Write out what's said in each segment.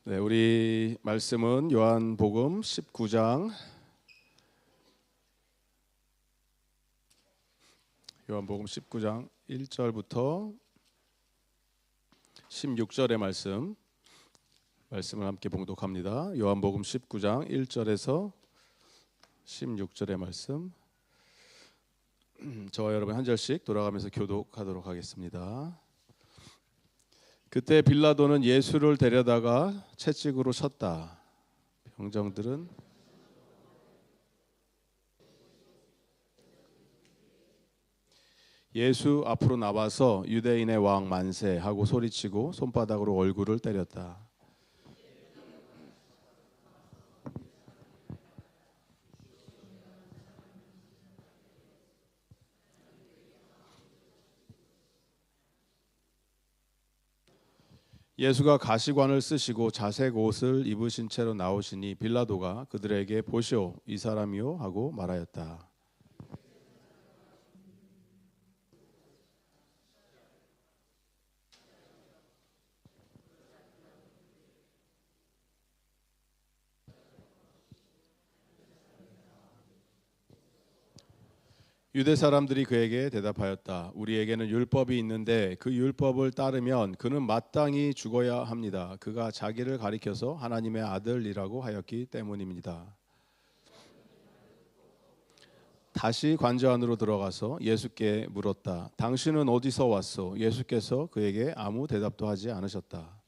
네, 우리 말씀은 요한복음 19장 1절부터 16절의 말씀을 함께 봉독합니다. 요한복음 19장 1절에서 16절의 말씀, 저와 여러분 한 절씩 돌아가면서 교독하도록 하겠습니다. 그때 빌라도는 예수를 데려다가 채찍으로 쳤다. 병정들은 예수 앞으로 나와서 유대인의 왕 만세 하고 소리치고 손바닥으로 얼굴을 때렸다. 예수가 가시관을 쓰시고 자색 옷을 입으신 채로 나오시니 빌라도가 그들에게 보시오, 이 사람이요 하고 말하였다. 유대 사람들이 그에게 대답하였다. 우리에게는 율법이 있는데 그 율법을 따르면 그는 마땅히 죽어야 합니다. 그가 자기를 가리켜서 하나님의 아들이라고 하였기 때문입니다. 다시 관저 안으로 들어가서 예수께 물었다. 당신은 어디서 왔소? 예수께서 그에게 아무 대답도 하지 않으셨다.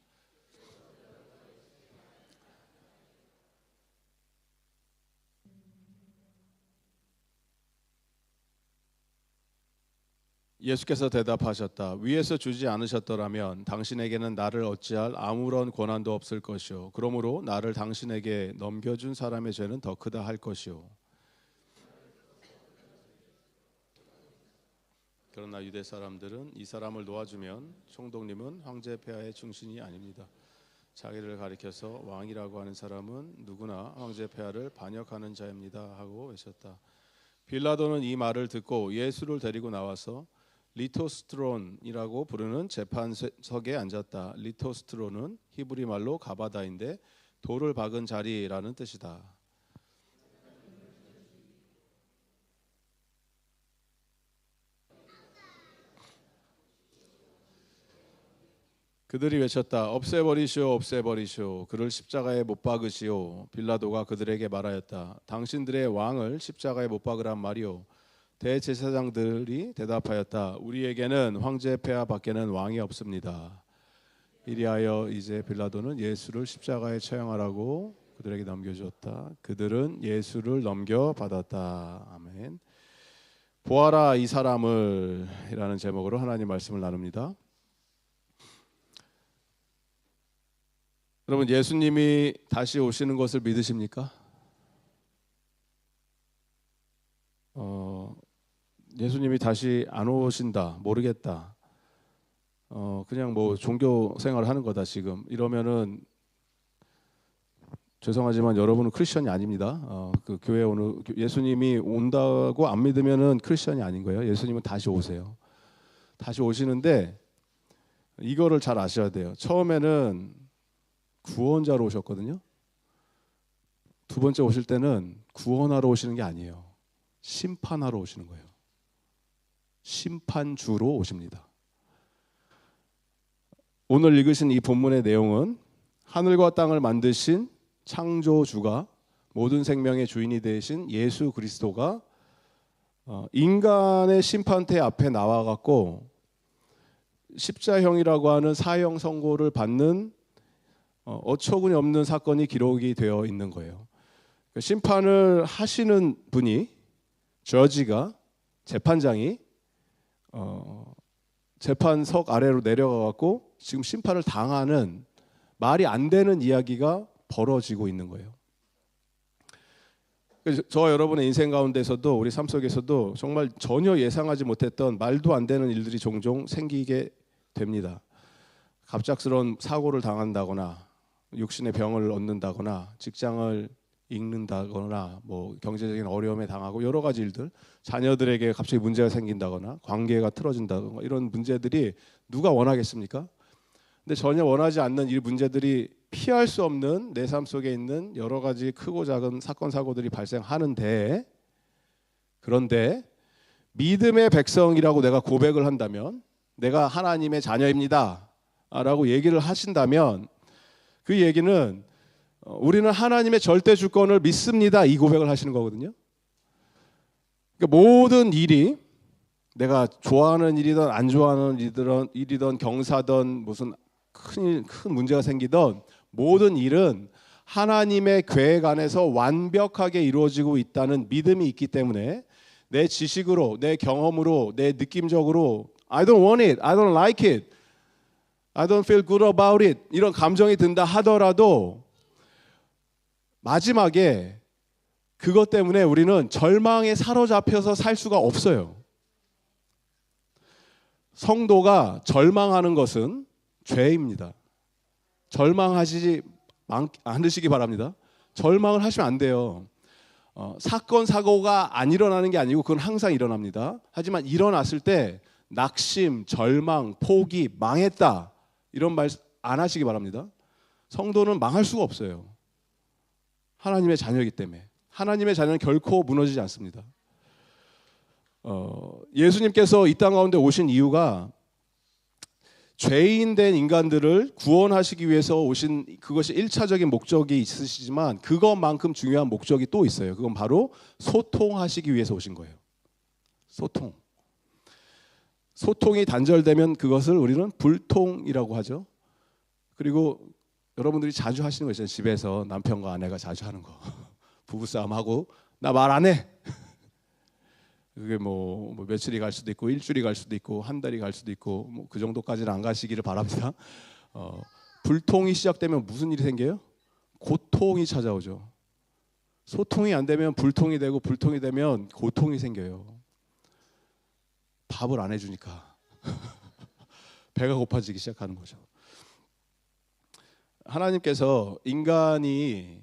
예수께서 대답하셨다. 위에서 주지 않으셨더라면 당신에게는 나를 어찌할 아무런 권한도 없을 것이요. 그러므로 나를 당신에게 넘겨준 사람의 죄는 더 크다 할 것이요. 그러나 유대 사람들은 이 사람을 놓아주면 총독님은 황제 폐하의 충신이 아닙니다. 자기를 가리켜서 왕이라고 하는 사람은 누구나 황제 폐하를 반역하는 자입니다 하고 외쳤다. 빌라도는 이 말을 듣고 예수를 데리고 나와서 리토스트론이라고 부르는 재판석에 앉았다. 리토스트론은 히브리 말로 가바다인데 돌을 박은 자리라는 뜻이다. 그들이 외쳤다. 없애버리시오, 없애버리시오. 그를 십자가에 못 박으시오. 빌라도가 그들에게 말하였다. 당신들의 왕을 십자가에 못 박으란 말이오. 대제사장들이 대답하였다. 우리에게는 황제 폐하 밖에는 왕이 없습니다. 이리하여 이제 빌라도는 예수를 십자가에 처형하라고 그들에게 넘겨주었다. 그들은 예수를 넘겨받았다. 아멘. 보아라 이 사람을 이라는 제목으로 하나님 말씀을 나눕니다. 여러분, 예수님이 다시 오시는 것을 믿으십니까? 예수님이 다시 안 오신다, 모르겠다. 그냥 뭐 종교 생활을 하는 거다 지금 이러면은 죄송하지만 여러분은 크리스천이 아닙니다. 그 교회 오는 예수님이 온다고 안 믿으면은 크리스천이 아닌 거예요. 예수님은 다시 오세요. 다시 오시는데 이거를 잘 아셔야 돼요. 처음에는 구원자로 오셨거든요. 두 번째 오실 때는 구원하러 오시는 게 아니에요. 심판하러 오시는 거예요. 심판주로 오십니다. 오늘 읽으신 이 본문의 내용은 하늘과 땅을 만드신 창조주가 모든 생명의 주인이 되신 예수 그리스도가 인간의 심판대 앞에 나와갖고 십자형이라고 하는 사형 선고를 받는 어처구니 없는 사건이 기록이 되어 있는 거예요. 심판을 하시는 분이 저지가 재판장이 재판석 아래로 내려가 갖고 지금 심판을 당하는 말이 안 되는 이야기가 벌어지고 있는 거예요. 저와 여러분의 인생 가운데서도 우리 삶 속에서도 정말 전혀 예상하지 못했던 말도 안 되는 일들이 종종 생기게 됩니다. 갑작스러운 사고를 당한다거나 육신의 병을 얻는다거나 직장을 잃는다거나 뭐 경제적인 어려움에 당하고 여러 가지 일들, 자녀들에게 갑자기 문제가 생긴다거나 관계가 틀어진다거나 이런 문제들이 누가 원하겠습니까? 근데 전혀 원하지 않는 이 문제들이 피할 수 없는 내 삶 속에 있는 여러 가지 크고 작은 사건 사고들이 발생하는데, 그런데 믿음의 백성이라고 내가 고백을 한다면, 내가 하나님의 자녀입니다 라고 얘기를 하신다면, 그 얘기는 우리는 하나님의 절대 주권을 믿습니다, 이 고백을 하시는 거거든요. 그러니까 모든 일이, 내가 좋아하는 일이든 안 좋아하는 일이든 경사든 무슨 큰 문제가 생기든 모든 일은 하나님의 계획 안에서 완벽하게 이루어지고 있다는 믿음이 있기 때문에, 내 지식으로, 내 경험으로, 내 느낌적으로 I don't want it, I don't like it, I don't feel good about it 이런 감정이 든다 하더라도 마지막에 그것 때문에 우리는 절망에 사로잡혀서 살 수가 없어요. 성도가 절망하는 것은 죄입니다. 절망하시지 않으시기 바랍니다. 절망을 하시면 안 돼요. 사건 사고가 안 일어나는 게 아니고 그건 항상 일어납니다. 하지만 일어났을 때 낙심, 절망, 포기, 망했다 이런 말 안 하시기 바랍니다. 성도는 망할 수가 없어요. 하나님의 자녀이기 때문에. 하나님의 자녀는 결코 무너지지 않습니다. 예수님께서 이 땅 가운데 오신 이유가 죄인 된 인간들을 구원하시기 위해서 오신, 그것이 1차적인 목적이 있으시지만 그것만큼 중요한 목적이 또 있어요. 그건 바로 소통하시기 위해서 오신 거예요. 소통이 단절되면 그것을 우리는 불통이라고 하죠. 그리고 여러분들이 자주 하시는 거 있잖아요. 집에서 남편과 아내가 자주 하는 거. 부부싸움하고 나 말 안 해. 그게 뭐 며칠이 갈 수도 있고 일주일이 갈 수도 있고 한 달이 갈 수도 있고 뭐 그 정도까지는 안 가시기를 바랍니다. 불통이 시작되면 무슨 일이 생겨요? 고통이 찾아오죠. 소통이 안 되면 불통이 되고 불통이 되면 고통이 생겨요. 밥을 안 해주니까 배가 고파지기 시작하는 거죠. 하나님께서 인간이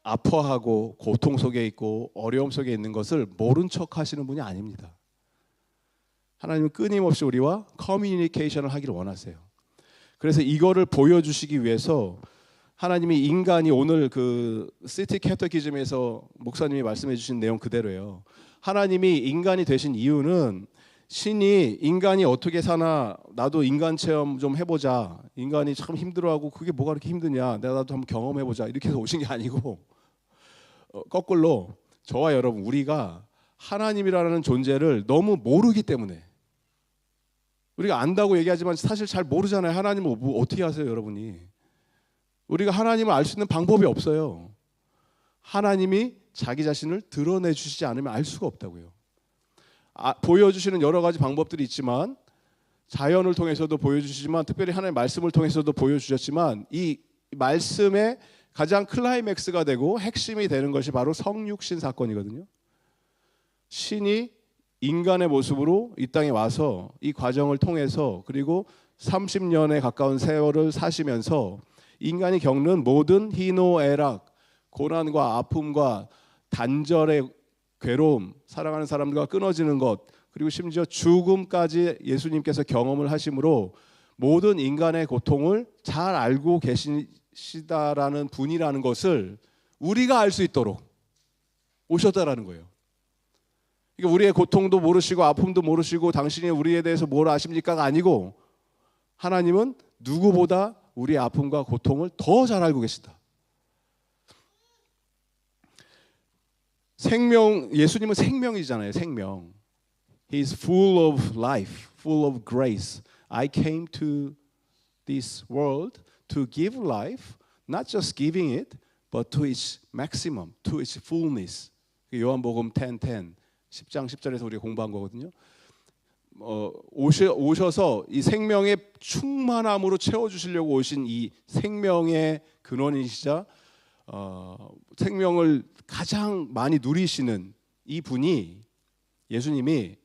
아파하고 고통 속에 있고 어려움 속에 있는 것을 모른 척 하시는 분이 아닙니다. 하나님은 끊임없이 우리와 커뮤니케이션을 하기를 원하세요. 그래서 이거를 보여주시기 위해서 하나님이 인간이, 오늘 그 시티 캐터키즘에서 목사님이 말씀해 주신 내용 그대로예요. 하나님이 인간이 되신 이유는 신이 인간이 어떻게 사나 나도 인간 체험 좀 해보자, 인간이 참 힘들어하고 그게 뭐가 그렇게 힘드냐, 내가 나도 한번 경험해보자 이렇게 해서 오신 게 아니고, 거꾸로 저와 여러분, 우리가 하나님이라는 존재를 너무 모르기 때문에, 우리가 안다고 얘기하지만 사실 잘 모르잖아요. 하나님을 뭐 어떻게 아세요, 여러분이? 우리가 하나님을 알 수 있는 방법이 없어요. 하나님이 자기 자신을 드러내 주시지 않으면 알 수가 없다고요. 보여주시는 여러 가지 방법들이 있지만, 자연을 통해서도 보여주시지만 특별히 하나님의 말씀을 통해서도 보여주셨지만, 이 말씀의 가장 클라이맥스가 되고 핵심이 되는 것이 바로 성육신 사건이거든요. 신이 인간의 모습으로 이 땅에 와서 이 과정을 통해서, 그리고 30년에 가까운 세월을 사시면서 인간이 겪는 모든 희노애락, 고난과 아픔과 단절의 괴로움, 사랑하는 사람들과 끊어지는 것, 그리고 심지어 죽음까지 예수님께서 경험을 하심으로 모든 인간의 고통을 잘 알고 계시다라는 분이라는 것을 우리가 알 수 있도록 오셨다라는 거예요. 그러니까 우리의 고통도 모르시고 아픔도 모르시고 당신이 우리에 대해서 뭘 아십니까가 아니고, 하나님은 누구보다 우리의 아픔과 고통을 더 잘 알고 계시다. 생명, 예수님은 생명이잖아요. 생명. He is full of life, full of grace. I came to this world to give life, not just giving it, but to its maximum, to its fullness. 요한복음 10:10, 10장 10절에서 우리가 공부한 거거든요. 오셔서 이 생명의 충만함으로 채워주시려고 오신 이 생명의 근원이시자 생명을 가장 많이 누리시는 이 분이, 예수님이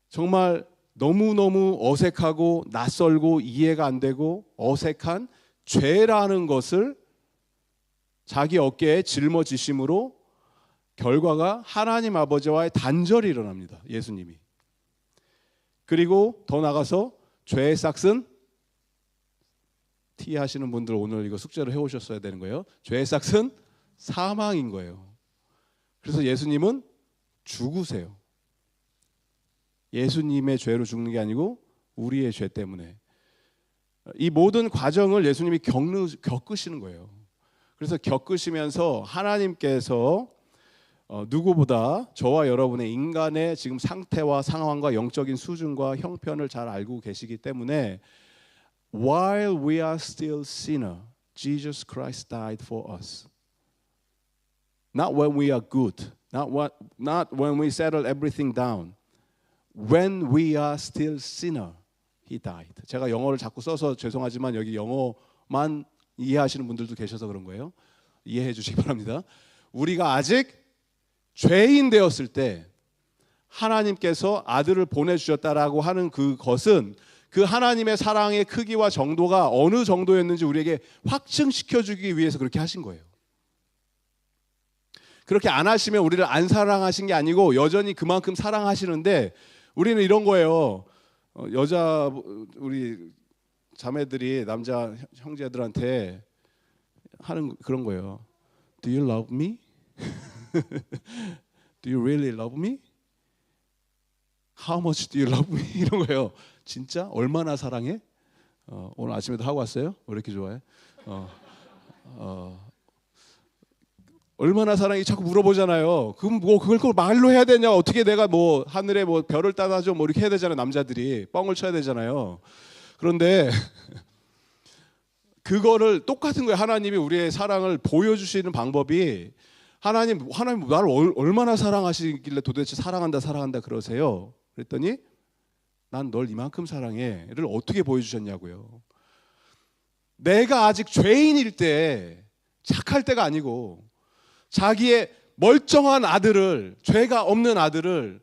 정말 너무너무 어색하고 낯설고 이해가 안 되고 어색한 죄라는 것을 자기 어깨에 짊어지심으로 결과가 하나님 아버지와의 단절이 일어납니다. 예수님이. 그리고 더 나가서 죄의 싹은 T 하시는 분들 오늘 이거 숙제로 해오셨어야 되는 거예요. 죄의 삭은 사망인 거예요. 그래서 예수님은 죽으세요. 예수님의 죄로 죽는 게 아니고 우리의 죄 때문에. 이 모든 과정을 예수님이 겪으시는 거예요. 그래서 겪으시면서 하나님께서 누구보다 저와 여러분의 인간의 지금 상태와 상황과 영적인 수준과 형편을 잘 알고 계시기 때문에 While we are still sinner, Jesus Christ died for us. Not when we are good, not when we settle everything down. When we are still sinner, He died. 제가 영어를 자꾸 써서 죄송하지만 여기 영어만 이해하시는 분들도 계셔서 그런 거예요. 이해해 주시기 바랍니다. 우리가 아직 죄인 되었을 때 하나님께서 아들을 보내주셨다라고 하는 그것은 그 하나님의 사랑의 크기와 정도가 어느 정도였는지 우리에게 확증시켜주기 위해서 그렇게 하신 거예요. 그렇게 안 하시면 우리를 안 사랑하신 게 아니고 여전히 그만큼 사랑하시는데 우리는 이런 거예요. 여자 우리 자매들이 남자 형제들한테 하는 그런 거예요. Do you love me? Do you really love me? How much do you love me? 이런 거예요. 진짜? 얼마나 사랑해? 오늘 아침에도 하고 왔어요? 왜 이렇게 좋아해? 얼마나 사랑해? 자꾸 물어보잖아요. 그럼 뭐 그걸 꼭 말로 해야 되냐? 어떻게 내가 뭐 하늘에 뭐 별을 따다줘 뭐 이렇게 해야 되잖아요. 남자들이 뻥을 쳐야 되잖아요. 그런데 그거를 똑같은 거예요. 하나님이 우리의 사랑을 보여주시는 방법이 하나님 나를 얼마나 사랑하시길래 도대체 사랑한다 그러세요? 그랬더니 난 널 이만큼 사랑해를 어떻게 보여주셨냐고요. 내가 아직 죄인일 때 착할 때가 아니고 자기의 멀쩡한 아들을 죄가 없는 아들을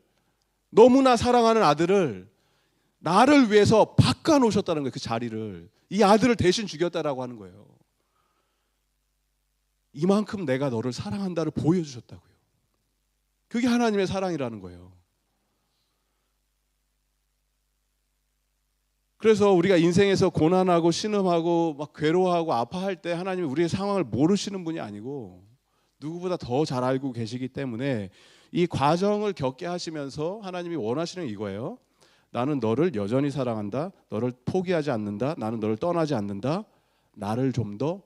너무나 사랑하는 아들을 나를 위해서 바꿔놓으셨다는 거예요. 그 자리를 이 아들을 대신 죽였다라고 하는 거예요. 이만큼 내가 너를 사랑한다를 보여주셨다고요. 그게 하나님의 사랑이라는 거예요. 그래서 우리가 인생에서 고난하고 신음하고 막 괴로워하고 아파할 때 하나님이 우리의 상황을 모르시는 분이 아니고 누구보다 더 잘 알고 계시기 때문에 이 과정을 겪게 하시면서 하나님이 원하시는 이거예요. 나는 너를 여전히 사랑한다. 너를 포기하지 않는다. 나는 너를 떠나지 않는다. 나를 좀 더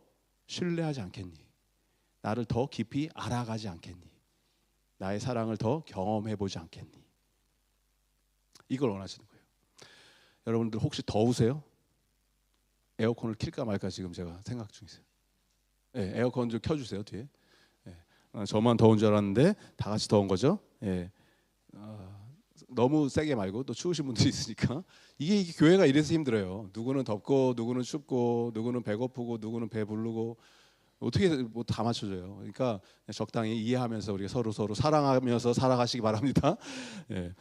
신뢰하지 않겠니? 나를 더 깊이 알아가지 않겠니? 나의 사랑을 더 경험해보지 않겠니? 이걸 원하시는 거예요. 여러분들 혹시 더우세요? 에어컨을 킬까 말까 지금 제가 생각 중이세요. 네, 에어컨 좀 켜주세요 뒤에. 네. 저만 더운 줄 알았는데 다 같이 더운 거죠. 네. 너무 세게 말고 또 추우신 분들이 있으니까 이게 교회가 이래서 힘들어요. 누구는 덥고 누구는 춥고 누구는 배고프고 누구는 배부르고 어떻게 뭐 다 맞춰져요. 그러니까 적당히 이해하면서 우리가 서로 사랑하면서 살아가시기 바랍니다. 예.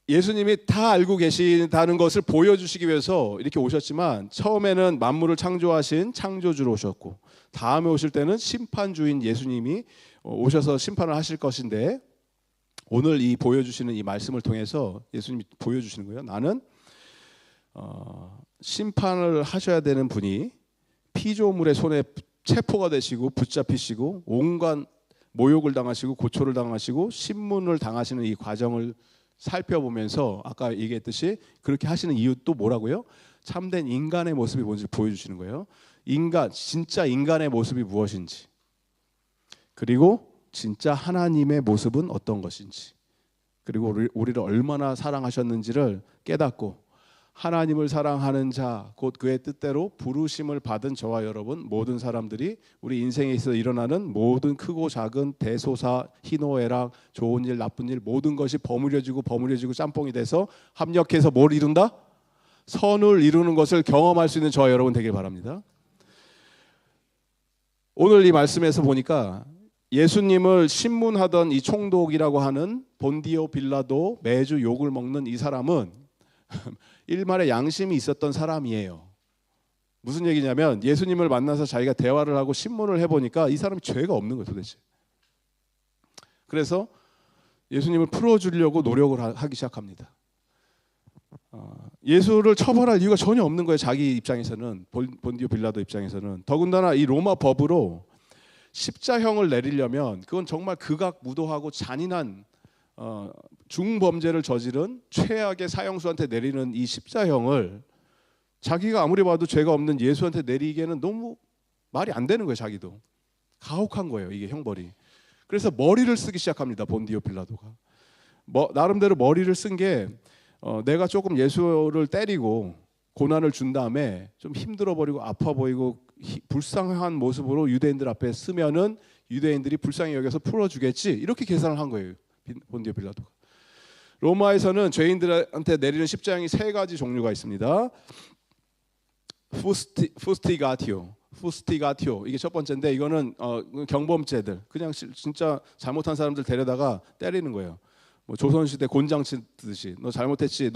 예수님이 다 알고 계신다는 것을 보여주시기 위해서 이렇게 오셨지만 처음에는 만물을 창조하신 창조주로 오셨고 다음에 오실 때는 심판주인 예수님이 오셔서 심판을 하실 것인데 오늘 이 보여주시는 이 말씀을 통해서 예수님이 보여주시는 거예요. 나는 심판을 하셔야 되는 분이 피조물의 손에 체포가 되시고 붙잡히시고 온갖 모욕을 당하시고 고초를 당하시고 신문을 당하시는 이 과정을 살펴보면서 아까 얘기했듯이 그렇게 하시는 이유 또 뭐라고요? 참된 인간의 모습이 뭔지 보여주시는 거예요. 진짜 인간의 모습이 무엇인지 그리고 진짜 하나님의 모습은 어떤 것인지 그리고 우리를 얼마나 사랑하셨는지를 깨닫고 하나님을 사랑하는 자 곧 그의 뜻대로 부르심을 받은 저와 여러분 모든 사람들이 우리 인생에 있어 일어나는 모든 크고 작은 대소사 희노애락 좋은 일 나쁜 일 모든 것이 버무려지고 짬뽕이 돼서 합력해서 뭘 이룬다? 선을 이루는 것을 경험할 수 있는 저와 여러분 되길 바랍니다. 오늘 이 말씀에서 보니까 예수님을 신문하던 이 총독이라고 하는 본디오 빌라도 매주 욕을 먹는 이 사람은 일말의 양심이 있었던 사람이에요. 무슨 얘기냐면 예수님을 만나서 자기가 대화를 하고 신문을 해보니까 이 사람이 죄가 없는 거예요 도대체. 그래서 예수님을 풀어주려고 노력을 하기 시작합니다. 예수를 처벌할 이유가 전혀 없는 거예요. 자기 입장에서는, 본디오 빌라도 입장에서는. 더군다나 이 로마 법으로 십자형을 내리려면 그건 정말 극악무도하고 잔인한 중범죄를 저지른 최악의 사형수한테 내리는 이 십자형을 자기가 아무리 봐도 죄가 없는 예수한테 내리기에는 너무 말이 안 되는 거예요. 자기도 가혹한 거예요, 이게 형벌이. 그래서 머리를 쓰기 시작합니다. 본디오 빌라도가 나름대로 머리를 쓴 게 내가 조금 예수를 때리고 고난을 준 다음에 좀 힘들어 버리고 아파 보이고 불쌍한 모습으로 유대인들 앞에 쓰면은 유대인들이 불쌍히 여겨서 풀어주겠지, 이렇게 계산을 한 거예요, 본디오 빌라도가. 로마에서는 죄인들한테 내리는 십자형이 세 가지 종류가 있습니다. 푸스티가티오 이게 첫 번째인데, 이거는 경범죄들, 그냥 진짜 잘못한 사람들 데려다가 때리는 거예요. 뭐 조선시대 곤장 치듯이 너 잘못했지,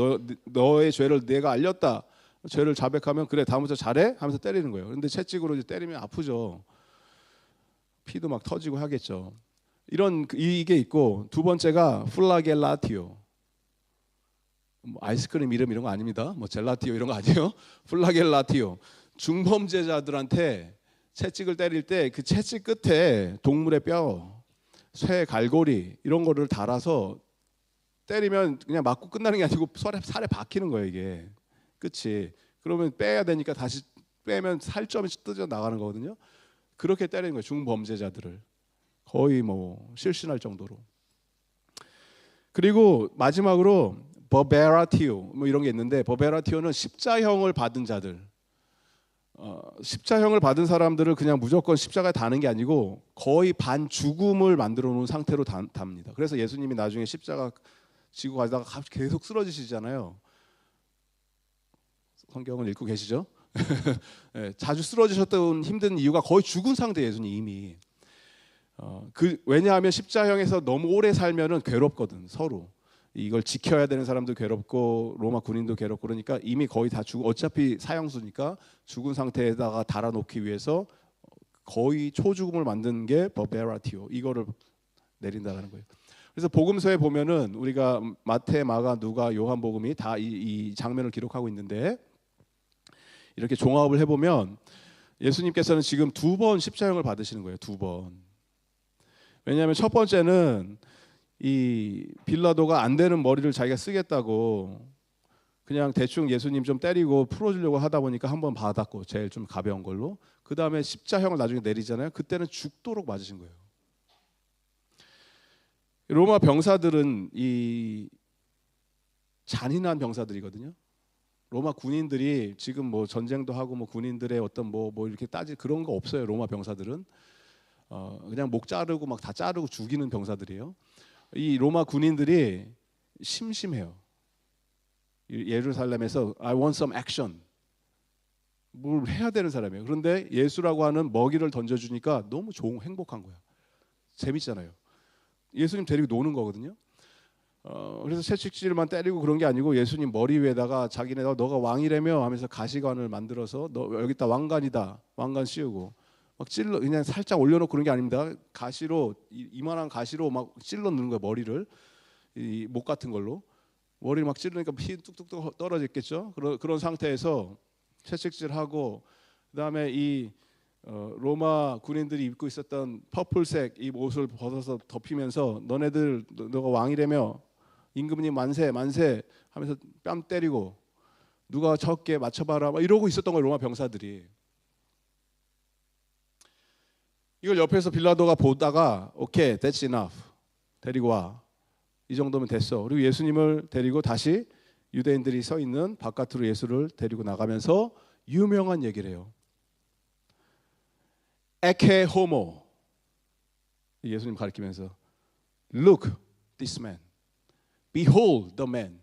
너의 죄를 내가 알렸다, 죄를 자백하면 그래 다음부터 잘해 하면서 때리는 거예요. 그런데 채찍으로 이제 때리면 아프죠. 피도 막 터지고 하겠죠. 이게 있고, 두 번째가 플라겔라티오. 뭐 아이스크림 이름 이런 거 아닙니다. 뭐 젤라티오 이런 거 아니에요. 플라겔라티오. 중범죄자들한테 채찍을 때릴 때 그 채찍 끝에 동물의 뼈, 쇠 갈고리 이런 거를 달아서 때리면 그냥 맞고 끝나는 게 아니고 살에 박히는 거예요, 이게 끝이. 그러면 빼야 되니까 다시 빼면 살점이 뜯어 나가는 거거든요. 그렇게 때리는 거예요, 중범죄자들을. 거의 뭐 실신할 정도로. 그리고 마지막으로 버베라티오 뭐 이런 게 있는데, 버베라티오는 십자형을 받은 자들, 십자형을 받은 사람들을 그냥 무조건 십자가에 다는 게 아니고 거의 반 죽음을 만들어 놓은 상태로 답니다. 그래서 예수님이 나중에 십자가 지고 가다가 계속 쓰러지시잖아요. 성경을 읽고 계시죠? 네, 자주 쓰러지셨던 힘든 이유가 거의 죽은 상태, 예수님 이미. 왜냐하면 십자형에서 너무 오래 살면은 괴롭거든, 서로. 이걸 지켜야 되는 사람도 괴롭고 로마 군인도 괴롭고, 그러니까 이미 거의 다 어차피 사형수니까 죽은 상태에다가 달아놓기 위해서 거의 초죽음을 만든 게 버베라티오, 이거를 내린다는 거예요. 그래서 복음서에 보면은 우리가 마태, 마가, 누가, 요한복음이 다 이 장면을 기록하고 있는데, 이렇게 종합을 해보면 예수님께서는 지금 두 번 십자형을 받으시는 거예요. 두 번. 왜냐하면 첫 번째는 이 빌라도가 안 되는 머리를 자기가 쓰겠다고 그냥 대충 예수님 좀 때리고 풀어주려고 하다 보니까 한 번 받았고, 제일 좀 가벼운 걸로. 그 다음에 십자형을 나중에 내리잖아요. 그때는 죽도록 맞으신 거예요. 로마 병사들은 이 잔인한 병사들이거든요. 로마 군인들이 지금 뭐 전쟁도 하고 뭐 군인들의 어떤 뭐 이렇게 그런 거 없어요. 로마 병사들은 그냥 목 자르고 막 다 자르고 죽이는 병사들이에요. 이 로마 군인들이 심심해요. 예루살렘에서 I want some action, 뭘 해야 되는 사람이에요. 그런데 예수라고 하는 먹이를 던져주니까 너무 행복한 거야. 재밌잖아요. 예수님 데리고 노는 거거든요. 그래서 채찍질만 때리고 그런 게 아니고, 예수님 머리 위에다가 자기네가 너가 왕이라며 하면서 가시관을 만들어서 너 여기다 왕관이다, 왕관 씌우고 막 찔러, 그냥 살짝 올려놓고 그런 게 아닙니다. 가시로, 이만한 가시로 막 찔러 넣는 거예요. 머리를, 이 목 같은 걸로 머리를 막 찔르니까 피 뚝뚝뚝 떨어졌겠죠. 그런 상태에서 채찍질하고, 그다음에 이 로마 군인들이 입고 있었던 퍼플색 이 옷을 벗어서 덮이면서 너가 왕이라며, 임금님 만세 만세 하면서 뺨 때리고, 누가 적게 맞춰봐라 막 이러고 있었던 거예요, 로마 병사들이. 이걸 옆에서 빌라도가 보다가 오케이, that's enough, 데리고 와, 이 정도면 됐어. 그리고 예수님을 데리고 다시 유대인들이 서 있는 바깥으로 예수를 데리고 나가면서 유명한 얘기를 해요. 에케 호모, 예수님 가리키면서 Look this man, behold the man,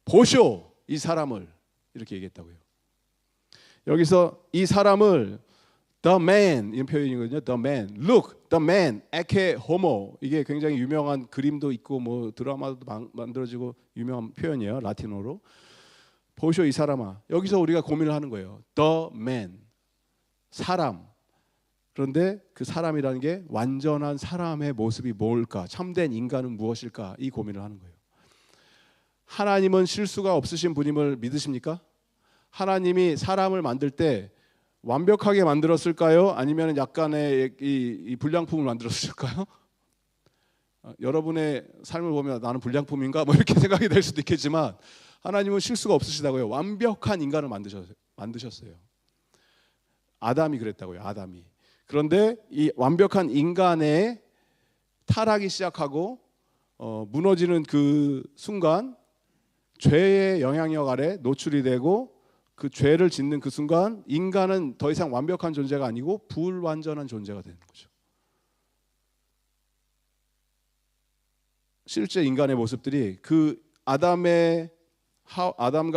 보쇼 이 사람을, 이렇게 얘기했다고요. 여기서 이 사람을 the man, 이런 표현이거든요. the man, look the man, 에케 호모, 이게 굉장히 유명한 그림도 있고 뭐 드라마도 만들어지고 유명한 표현이에요, 라틴어로. 보쇼 이 사람아. 여기서 우리가 고민을 하는 거예요. the man, 사람. 그런데 그 사람이라는 게 완전한 사람의 모습이 뭘까? 참된 인간은 무엇일까? 이 고민을 하는 거예요. 하나님은 실수가 없으신 분임을 믿으십니까? 하나님이 사람을 만들 때 완벽하게 만들었을까요? 아니면 약간의 이 불량품을 만들었을까요? 여러분의 삶을 보면 나는 불량품인가? 뭐 이렇게 생각이 될 수도 있겠지만 하나님은 실수가 없으시다고요. 완벽한 인간을 만드셨어요. 아담이 그랬다고요. 아담이. 그런데 이 완벽한 인간의 타락이 시작하고 무너지는 그 순간 죄의 영향력 아래 노출이 되고 그 죄를 짓는 그 순간 인간은 더 이상 완벽한 존재가 아니고 불완전한 존재가 되는 거죠. 실제 인간의 모습들이 그 아담과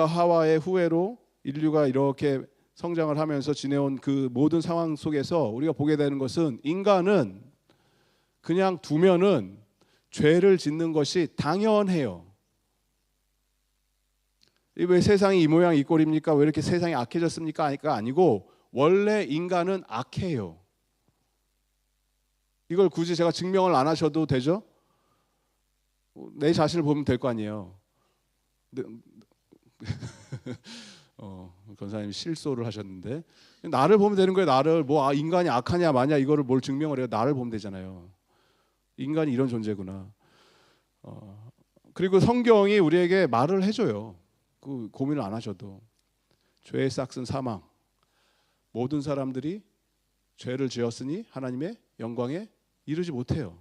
하와의 후예로 인류가 이렇게 성장을 하면서 지내온 그 모든 상황 속에서 우리가 보게 되는 것은 인간은 그냥 두면은 죄를 짓는 것이 당연해요. 왜 세상이 이 모양 이 꼴입니까? 왜 이렇게 세상이 악해졌습니까? 아니고 원래 인간은 악해요. 이걸 굳이 제가 증명을 안 하셔도 되죠? 내 자신을 보면 될 거 아니에요. 권사님이 실소를 하셨는데 나를 보면 되는 거예요. 나를 인간이 악하냐 마냐 이거를 뭘 증명을 해요. 나를 보면 되잖아요. 인간이 이런 존재구나. 그리고 성경이 우리에게 말을 해줘요. 그 고민을 안 하셔도 죄의 싹은 사망. 모든 사람들이 죄를 지었으니 하나님의 영광에 이르지 못해요.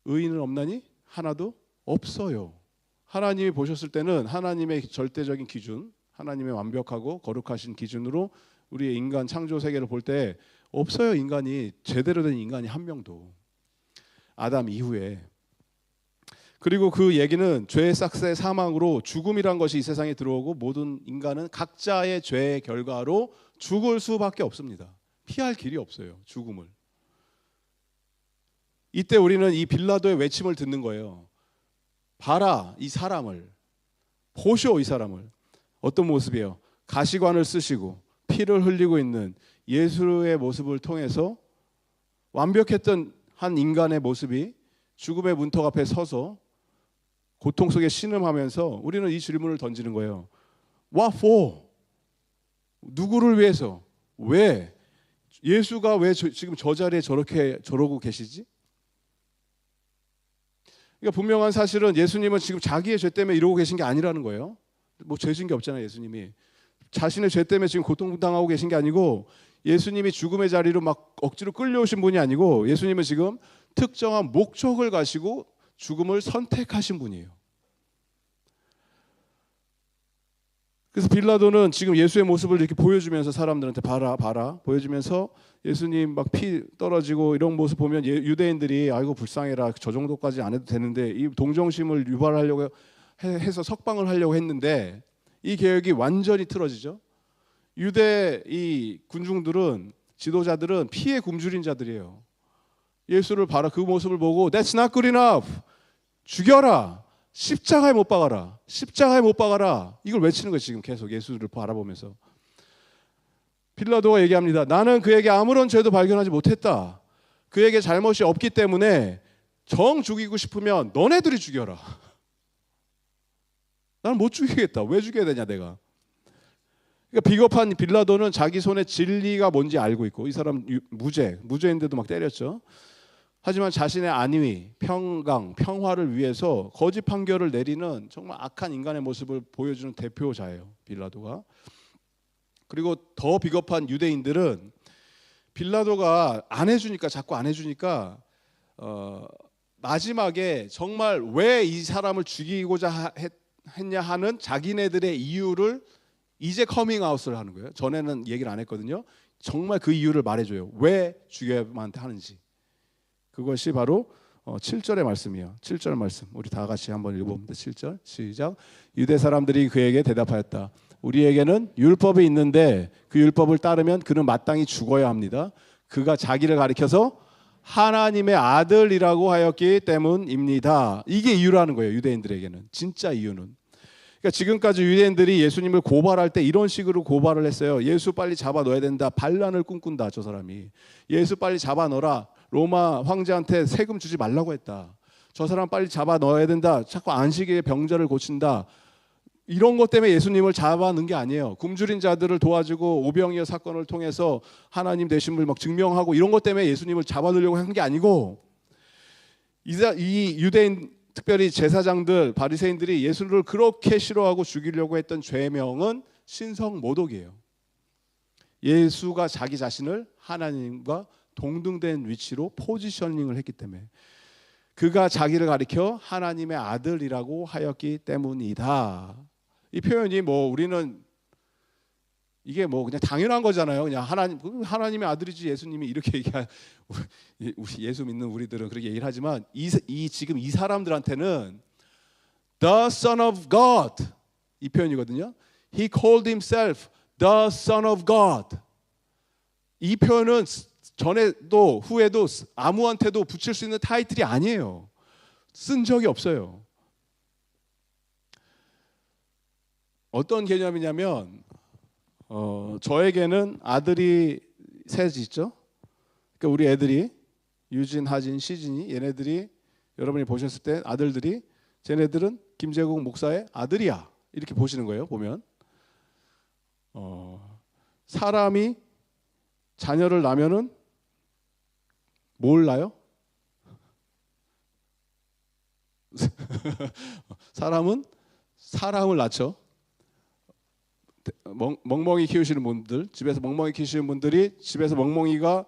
의인은 없나니 하나도 없어요. 하나님이 보셨을 때는 하나님의 절대적인 기준, 하나님의 완벽하고 거룩하신 기준으로 우리의 인간 창조 세계를 볼 때 없어요. 인간이 제대로 된 인간이 한 명도. 아담 이후에. 그리고 그 얘기는 죄의 싹스의 사망으로 죽음이란 것이 이 세상에 들어오고 모든 인간은 각자의 죄의 결과로 죽을 수밖에 없습니다. 피할 길이 없어요. 죽음을. 이때 우리는 이 빌라도의 외침을 듣는 거예요. 봐라 이 사람을. 보시오 이 사람을. 어떤 모습이에요? 가시관을 쓰시고 피를 흘리고 있는 예수의 모습을 통해서 완벽했던 한 인간의 모습이 죽음의 문턱 앞에 서서 고통 속에 신음하면서 우리는 이 질문을 던지는 거예요. What for? 누구를 위해서? 왜? 예수가 왜 지금 저 자리에 저러고 계시지? 그러니까 분명한 사실은 예수님은 지금 자기의 죄 때문에 이러고 계신 게 아니라는 거예요. 뭐 죄 진 게 없잖아요. 예수님이. 자신의 죄 때문에 지금 고통당하고 계신 게 아니고 예수님이 죽음의 자리로 막 억지로 끌려오신 분이 아니고 예수님은 지금 특정한 목적을 가지고 죽음을 선택하신 분이에요. 그래서 빌라도는 지금 예수의 모습을 이렇게 보여주면서 사람들한테 봐라 보여주면서 예수님 막 피 떨어지고 이런 모습 보면 유대인들이 아이고 불쌍해라 저 정도까지 안 해도 되는데 이 동정심을 유발하려고 해서 석방을 하려고 했는데 이 계획이 완전히 틀어지죠. 유대 이 군중들은 지도자들은 피에 굶주린 자들이에요. 예수를 봐라 그 모습을 보고 That's not good enough. 죽여라. 십자가에 못 박아라. 십자가에 못 박아라. 이걸 외치는 거예요. 지금 계속 예수를 바라보면서. 빌라도가 얘기합니다. 나는 그에게 아무런 죄도 발견하지 못했다. 그에게 잘못이 없기 때문에 정 죽이고 싶으면 너네들이 죽여라. 나는 못 죽이겠다. 왜 죽여야 되냐 내가. 그러니까 비겁한 빌라도는 자기 손에 진리가 뭔지 알고 있고 이 사람 무죄인데도 막 때렸죠. 하지만 자신의 안위, 평강, 평화를 위해서 거짓 판결을 내리는 정말 악한 인간의 모습을 보여주는 대표자예요. 빌라도가. 그리고 더 비겁한 유대인들은 빌라도가 자꾸 안 해주니까 마지막에 정말 왜 이 사람을 죽이고자 했냐 하는 자기네들의 이유를 이제 커밍아웃을 하는 거예요. 전에는 얘기를 안 했거든요. 정말 그 이유를 말해줘요. 왜 죽여야만 하는지. 그것이 바로 7절의 말씀이에요. 7절 말씀. 우리 다 같이 한번 읽어봅니다. 7절 시작. 유대 사람들이 그에게 대답하였다. 우리에게는 율법이 있는데 그 율법을 따르면 그는 마땅히 죽어야 합니다. 그가 자기를 가리켜서 하나님의 아들이라고 하였기 때문입니다. 이게 이유라는 거예요. 유대인들에게는. 진짜 이유는. 그러니까 지금까지 유대인들이 예수님을 고발할 때 이런 식으로 고발을 했어요. 예수 빨리 잡아 넣어야 된다. 반란을 꿈꾼다. 저 사람이. 예수 빨리 잡아 넣어라. 로마 황제한테 세금 주지 말라고 했다. 저 사람 빨리 잡아 넣어야 된다. 자꾸 안식일에 병자를 고친다. 이런 것 때문에 예수님을 잡아넣은 게 아니에요. 굶주린 자들을 도와주고 오병이어 사건을 통해서 하나님 되심을 막 증명하고 이런 것 때문에 예수님을 잡아넣으려고 한 게 아니고, 이 유대인 특별히 제사장들, 바리새인들이 예수를 그렇게 싫어하고 죽이려고 했던 죄명은 신성모독이에요. 예수가 자기 자신을 하나님과 동등된 위치로 포지셔닝을 했기 때문에, 그가 자기를 가리켜 하나님의 아들이라고 하였기 때문이다. 이 표현이 뭐 우리는 이게 뭐 그냥 당연한 거잖아요. 그냥 하나님의 아들이지 예수님이 이렇게 얘기한, 우리 예수 믿는 우리들은 그렇게 얘기를 하지만 지금 이 사람들한테는 the Son of God 이 표현이거든요. He called himself the Son of God. 이 표현은 전에도 후에도 아무한테도 붙일 수 있는 타이틀이 아니에요. 쓴 적이 없어요. 어떤 개념이냐면 저에게는 아들이 셋 있죠. 그러니까 우리 애들이 유진, 하진, 시진이, 얘네들이 여러분이 보셨을 때 아들들이 쟤네들은 김재국 목사의 아들이야 이렇게 보시는 거예요. 보면 사람이 자녀를 낳으면은 뭘 낳아요? 사람은 사람을 낳죠. 멍멍이 키우시는 분들, 집에서 멍멍이 키우시는 분들이 집에서 멍멍이가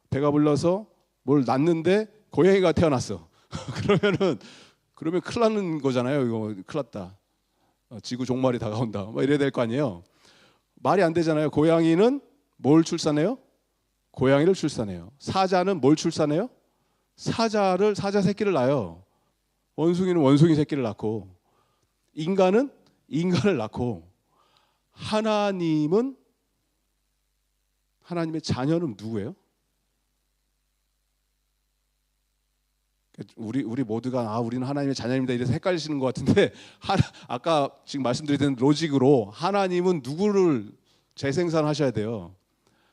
배가 불러서 뭘 낳는데 고양이가 태어났어. 그러면 큰일 나는 거잖아요. 이거 큰일 났다. 지구 종말이 다가온다. 뭐 이래야 될 거 아니에요. 말이 안 되잖아요. 고양이는 뭘 출산해요? 고양이를 출산해요. 사자는 뭘 출산해요? 사자 새끼를 낳아요. 원숭이는 원숭이 새끼를 낳고, 인간은 인간을 낳고, 하나님의 자녀는 누구예요? 우리 모두가 우리는 하나님의 자녀입니다 이래서 헷갈리시는 것 같은데, 아까 지금 말씀드린 로직으로 하나님은 누구를 재생산하셔야 돼요?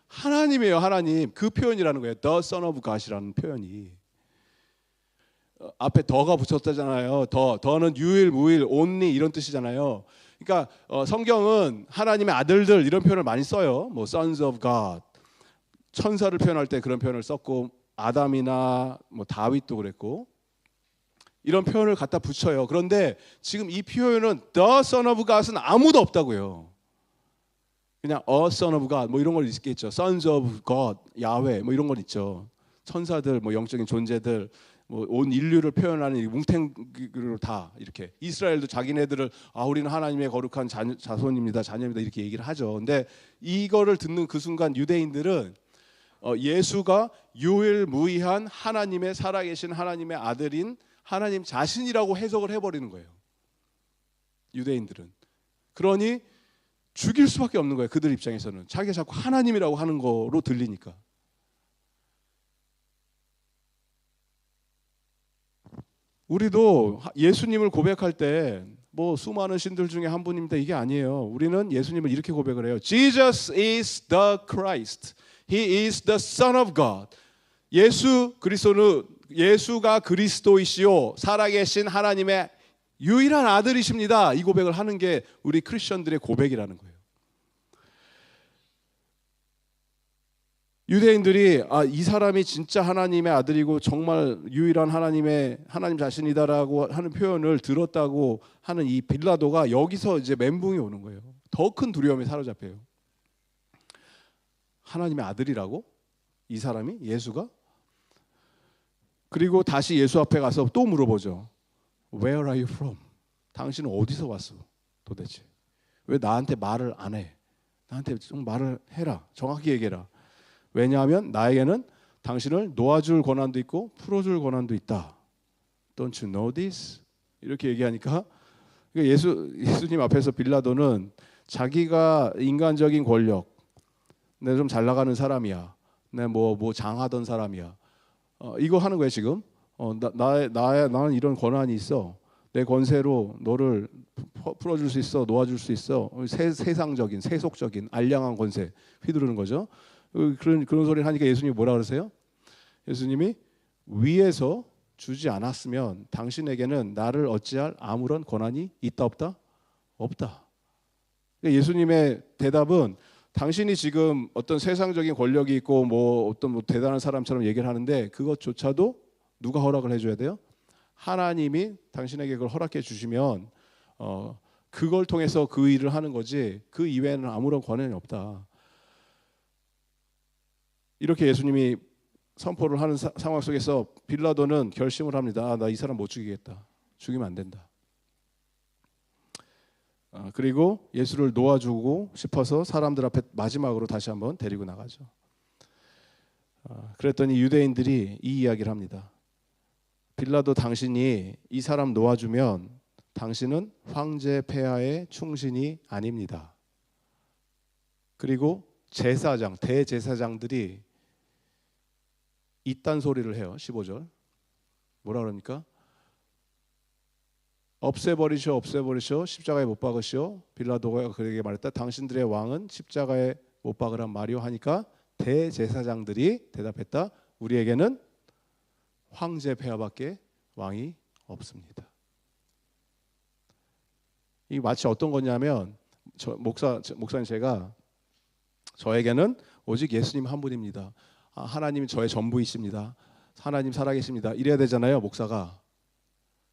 하나님이에요. 하나님. 그 표현이라는 거예요. The Son of God이라는 표현이. 앞에 더가 붙였다잖아요. 더는 유일, only 이런 뜻이잖아요. 그러니까 성경은 하나님의 아들들 이런 표현을 많이 써요. 뭐 sons of God. 천사를 표현할 때 그런 표현을 썼고, 아담이나 뭐 다윗도 그랬고, 이런 표현을 갖다 붙여요. 그런데 지금 이 표현은 the Son of God은 아무도 없다고요. 그냥 a son of God 뭐 이런 걸 있겠죠. sons of God, 야훼 뭐 이런 걸 있죠. 천사들, 뭐 영적인 존재들, 뭐 온 인류를 표현하는 뭉탱이로 다 이렇게. 이스라엘도 자기네들을 우리는 하나님의 거룩한 자손입니다, 자녀입니다 이렇게 얘기를 하죠. 근데 이거를 듣는 그 순간 유대인들은 예수가 유일무이한 하나님의 살아계신 하나님의 아들인 하나님 자신이라고 해석을 해버리는 거예요. 유대인들은. 그러니 죽일 수밖에 없는 거예요. 그들 입장에서는 자기가 자꾸 하나님이라고 하는 거로 들리니까. 우리도 예수님을 고백할 때 뭐 수많은 신들 중에 한 분입니다 이게 아니에요. 우리는 예수님을 이렇게 고백을 해요. Jesus is the Christ. He is the Son of God. 예수가 그리스도이시요 살아계신 하나님의 유일한 아들이십니다. 이 고백을 하는 게 우리 크리스천들의 고백이라는 거예요. 유대인들이 이 사람이 진짜 하나님의 아들이고 정말 유일한 하나님 자신이다라고 하는 표현을 들었다고 하는 이 빌라도가 여기서 이제 멘붕이 오는 거예요. 더 큰 두려움에 사로잡혀요. 하나님의 아들이라고? 이 사람이? 예수가? 그리고 다시 예수 앞에 가서 또 물어보죠. Where are you from? 당신은 어디서 왔어? 도대체 왜 나한테 말을 안 해? 나한테 좀 말을 해라. 정확히 얘기해라. 왜냐하면 나에게는 당신을 놓아줄 권한도 있고 풀어줄 권한도 있다. Don't you know this? 이렇게 얘기하니까 예수님 앞에서 빌라도는 자기가 인간적인 권력, 내가 좀 잘 나가는 사람이야, 내가 뭐 장하던 사람이야, 이거 하는 거예요 지금. 나는 이런 권한이 있어. 내 권세로 너를 풀어줄 수 있어, 놓아줄 수 있어. 세상적인, 세속적인, 알량한 권세 휘두르는 거죠. 그런 소리를 하니까 예수님이 뭐라 그러세요? 예수님이 위에서 주지 않았으면 당신에게는 나를 어찌할 아무런 권한이 있다 없다? 없다. 예수님의 대답은 당신이 지금 어떤 세상적인 권력이 있고 뭐 어떤 뭐 대단한 사람처럼 얘기를 하는데 그것조차도 누가 허락을 해줘야 돼요? 하나님이 당신에게 그걸 허락해 주시면 그걸 통해서 그 일을 하는 거지 그 이외에는 아무런 권한이 없다. 이렇게 예수님이 선포를 하는 상황 속에서 빌라도는 결심을 합니다. 나 이 사람 못 죽이겠다. 죽이면 안 된다. 그리고 예수를 놓아주고 싶어서 사람들 앞에 마지막으로 다시 한번 데리고 나가죠. 그랬더니 유대인들이 이 이야기를 합니다. 빌라도 당신이 이 사람 놓아주면 당신은 황제 폐하의 충신이 아닙니다. 그리고 제사장, 대제사장들이 이딴 소리를 해요. 15절 뭐라 그럽니까? 없애버리시오 십자가에 못 박으시오. 빌라도가 그에게 말했다. 당신들의 왕은 십자가에 못 박으란 말이오 하니까 대제사장들이 대답했다. 우리에게는 황제 폐하밖에 왕이 없습니다. 이 마치 어떤 거냐면 목사님 제가 저에게는 오직 예수님 한 분입니다. 하나님이 저의 전부이십니다. 하나님 살아계십니다. 이래야 되잖아요, 목사가.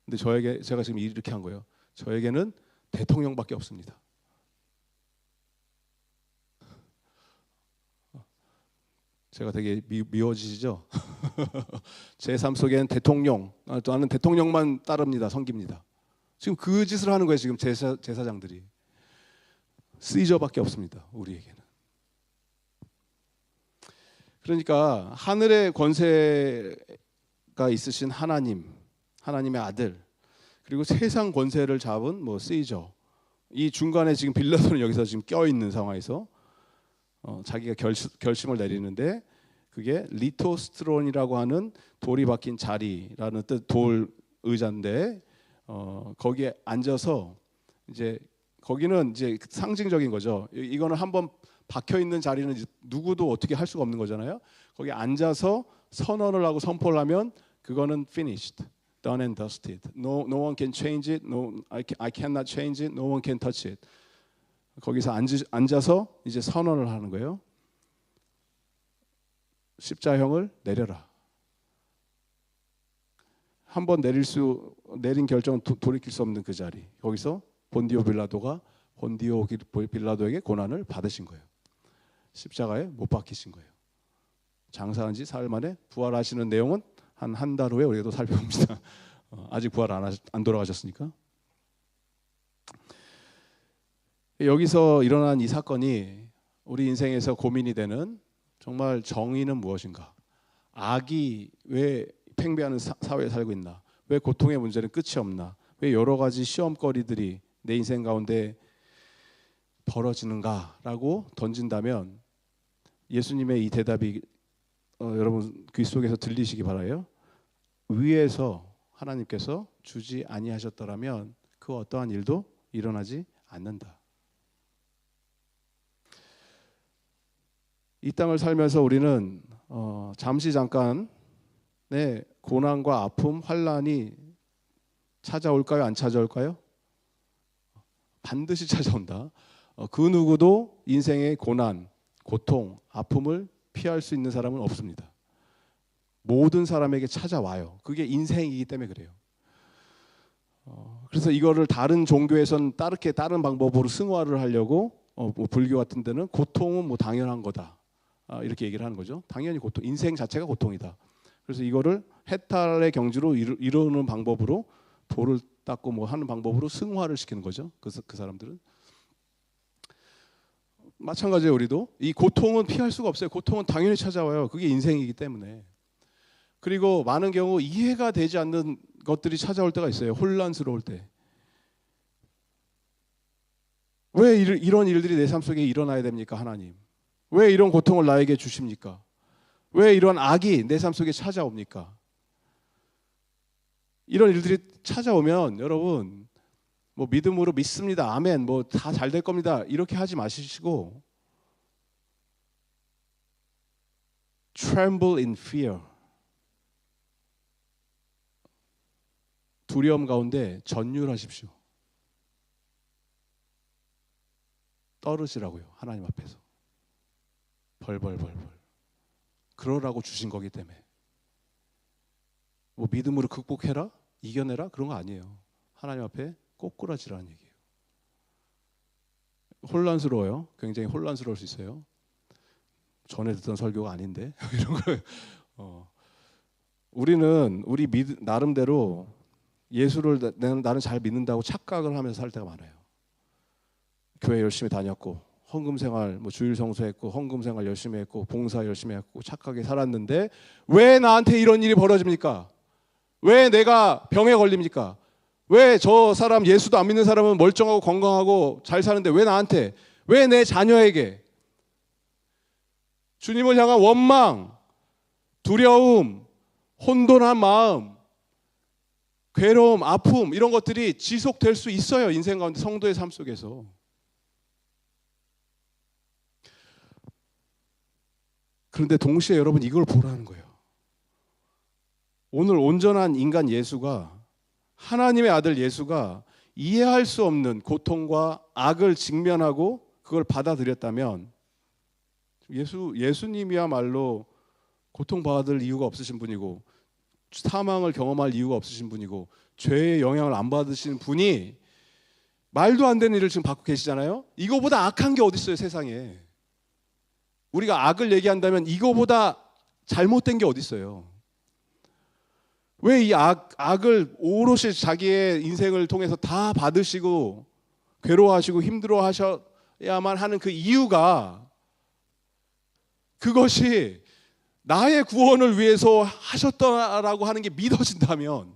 근데 제가 지금 이렇게 한 거예요. 저에게는 대통령밖에 없습니다. 제가 되게 미워지시죠? 제 삶 속에는 대통령, 나는 대통령만 따릅니다. 섬깁니다. 지금 그 짓을 하는 거예요. 지금 제사장들이. 시저밖에 없습니다. 우리에게는. 그러니까 하늘의 권세가 있으신 하나님의 아들, 그리고 세상 권세를 잡은 시저, 이 중간에 지금 빌라도는 여기서 지금 껴 있는 상황에서 자기가 결심을 내리는데 그게 리토스트론이라고 하는 돌이 박힌 자리라는 뜻 돌 의자인데 거기에 앉아서 이제 거기는 이제 상징적인 거죠. 이거는 한번 박혀 있는 자리는 누구도 어떻게 할 수가 없는 거잖아요. 거기 앉아서 선언을 하고 선포를 하면 그거는 finished, done and dusted. No one can change it. I cannot change it. No one can touch it. 거기서 앉아서 이제 선언을 하는 거예요. 십자형을 내려라. 한번 내린 결정은 돌이킬 수 없는 그 자리. 거기서 본디오 빌라도에게 고난을 받으신 거예요. 십자가에 못 박히신 거예요. 장사한 지 사흘 만에 부활하시는 내용은 한 달 후에 우리가 또 살펴봅니다. 아직 부활 안 돌아가셨으니까. 여기서 일어난 이 사건이 우리 인생에서 고민이 되는 정말 정의는 무엇인가? 악이 왜 팽배하는 사회에 살고 있나? 왜 고통의 문제는 끝이 없나? 왜 여러 가지 시험거리들이 내 인생 가운데 벌어지는가라고 던진다면 예수님의 이 대답이 여러분 귀 속에서 들리시기 바라요. 위에서 하나님께서 주지 아니하셨더라면 그 어떠한 일도 일어나지 않는다. 이 땅을 살면서 우리는 잠시 잠깐의 고난과 아픔, 환난이 찾아올까요? 안 찾아올까요? 반드시 찾아온다. 그 누구도 인생의 고난, 고통, 아픔을 피할 수 있는 사람은 없습니다. 모든 사람에게 찾아와요. 그게 인생이기 때문에 그래요. 그래서 이거를 다른 종교에서는 다른 방법으로 승화를 하려고 불교 같은 데는 고통은 당연한 거다. 이렇게 얘기를 하는 거죠. 당연히 고통, 인생 자체가 고통이다. 그래서 이거를 해탈의 경지로 이루는 방법으로 돌을 닦고 하는 방법으로 승화를 시키는 거죠. 그 사람들은. 마찬가지예요. 우리도 이 고통은 피할 수가 없어요. 고통은 당연히 찾아와요. 그게 인생이기 때문에. 그리고 많은 경우 이해가 되지 않는 것들이 찾아올 때가 있어요. 혼란스러울 때. 왜 이런 일들이 내 삶 속에 일어나야 됩니까? 하나님. 왜 이런 고통을 나에게 주십니까? 왜 이런 악이 내 삶 속에 찾아옵니까? 이런 일들이 찾아오면 여러분 믿음으로 믿습니다. 아멘. 다 잘 될 겁니다. 이렇게 하지 마시고 tremble in fear. 두려움 가운데 전율하십시오. 떨으시라고요. 하나님 앞에서. 벌벌벌벌. 그러라고 주신 거기 때문에. 뭐 믿음으로 극복해라? 이겨내라? 그런 거 아니에요. 하나님 앞에 꼬꾸라지라는 얘기예요. 혼란스러워요. 굉장히 혼란스러울 수 있어요. 전에 듣던 설교가 아닌데 이런 거. 우리는 우리 나름대로 예수를 나는 잘 믿는다고 착각을 하면서 살 때가 많아요. 교회 열심히 다녔고 헌금 생활 주일 성수했고 헌금 생활 열심히 했고 봉사 열심히 했고 착하게 살았는데 왜 나한테 이런 일이 벌어집니까? 왜 내가 병에 걸립니까? 왜 저 사람 예수도 안 믿는 사람은 멀쩡하고 건강하고 잘 사는데 왜 나한테, 왜 내 자녀에게? 주님을 향한 원망, 두려움, 혼돈한 마음, 괴로움, 아픔 이런 것들이 지속될 수 있어요. 인생 가운데 성도의 삶 속에서. 그런데 동시에 여러분 이걸 보라는 거예요. 오늘 온전한 인간 예수가, 하나님의 아들 예수가 이해할 수 없는 고통과 악을 직면하고 그걸 받아들였다면 예수님이야말로 고통받을 이유가 없으신 분이고 사망을 경험할 이유가 없으신 분이고 죄의 영향을 안 받으시는 분이 말도 안 되는 일을 지금 받고 계시잖아요. 이거보다 악한 게 어디 있어요, 세상에. 우리가 악을 얘기한다면 이거보다 잘못된 게 어디 있어요. 왜 이 악을 오롯이 자기의 인생을 통해서 다 받으시고 괴로워하시고 힘들어하셔야만 하는 그 이유가, 그것이 나의 구원을 위해서 하셨다라고 하는 게 믿어진다면,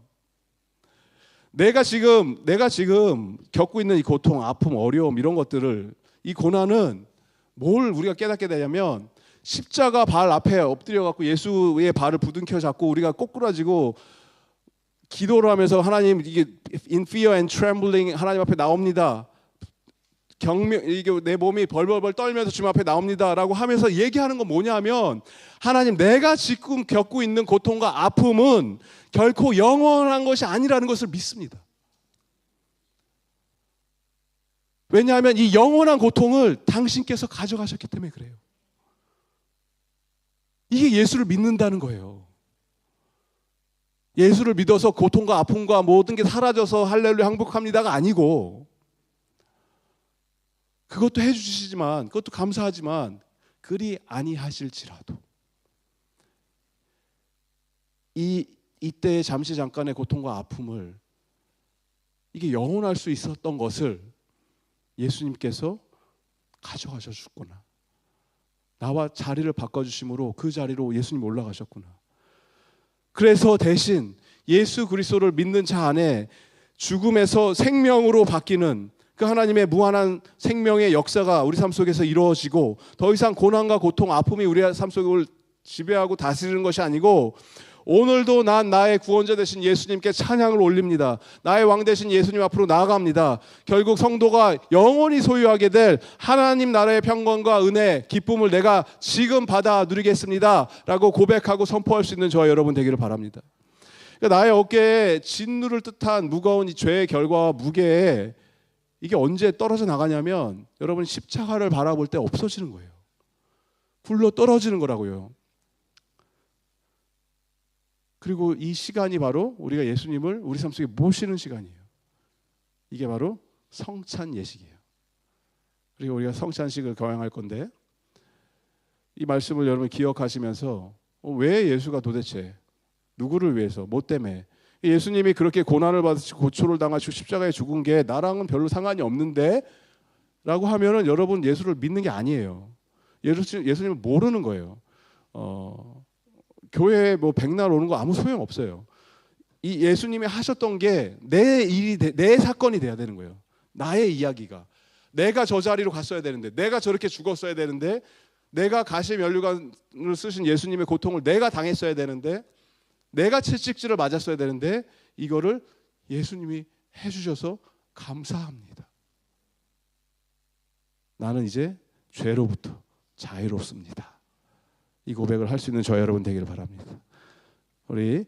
내가 지금 겪고 있는 이 고통, 아픔, 어려움 이런 것들을, 이 고난은 뭘 우리가 깨닫게 되냐면 십자가 발 앞에 엎드려 갖고 예수의 발을 부둥켜 잡고 우리가 꼬꾸라지고 기도를 하면서 하나님, 이게 in fear and trembling 하나님 앞에 나옵니다. 이게 내 몸이 벌벌벌 떨면서 주님 앞에 나옵니다라고 하면서 얘기하는 건 뭐냐면, 하나님, 내가 지금 겪고 있는 고통과 아픔은 결코 영원한 것이 아니라는 것을 믿습니다. 왜냐하면 이 영원한 고통을 당신께서 가져가셨기 때문에 그래요. 이게 예수를 믿는다는 거예요. 예수를 믿어서 고통과 아픔과 모든 게 사라져서 할렐루야 행복합니다가 아니고, 그것도 해주시지만, 그것도 감사하지만 그리 아니하실지라도 이때 잠시 잠깐의 고통과 아픔을, 이게 영원할 수 있었던 것을 예수님께서 가져가셨구나. 나와 자리를 바꿔주심으로 그 자리로 예수님 올라가셨구나. 그래서 대신 예수 그리스도를 믿는 자 안에 죽음에서 생명으로 바뀌는 그 하나님의 무한한 생명의 역사가 우리 삶 속에서 이루어지고, 더 이상 고난과 고통, 아픔이 우리 삶 속을 지배하고 다스리는 것이 아니고, 오늘도 난 나의 구원자 되신 예수님께 찬양을 올립니다. 나의 왕 되신 예수님 앞으로 나아갑니다. 결국 성도가 영원히 소유하게 될 하나님 나라의 평강과 은혜, 기쁨을 내가 지금 받아 누리겠습니다 라고 고백하고 선포할 수 있는 저와 여러분 되기를 바랍니다. 그러니까 나의 어깨에 진누를 뜻한 무거운 이 죄의 결과와 무게에, 이게 언제 떨어져 나가냐면 여러분 십자가를 바라볼 때 없어지는 거예요. 굴러 떨어지는 거라고요. 그리고 이 시간이 바로 우리가 예수님을 우리 삶 속에 모시는 시간이에요. 이게 바로 성찬 예식이에요. 그리고 우리가 성찬식을 경영할 건데, 이 말씀을 여러분 기억하시면서 왜 예수가 도대체 누구를 위해서, 뭐 때문에, 예수님이 그렇게 고난을 받으시고 고초를 당하시고 십자가에 죽은 게 나랑은 별로 상관이 없는데 라고 하면은 여러분 예수를 믿는 게 아니에요. 예수님을 모르는 거예요. 교회에 백날 오는 거 아무 소용 없어요. 이 예수님이 하셨던 게 내 일이, 내 사건이 돼야 되는 거예요. 나의 이야기가. 내가 저 자리로 갔어야 되는데, 내가 저렇게 죽었어야 되는데, 내가 가시 면류관을 쓰신 예수님의 고통을 내가 당했어야 되는데, 내가 채찍질을 맞았어야 되는데, 이거를 예수님이 해주셔서 감사합니다. 나는 이제 죄로부터 자유롭습니다. 이 고백을 할 수 있는 저 여러분 되기를 바랍니다. 우리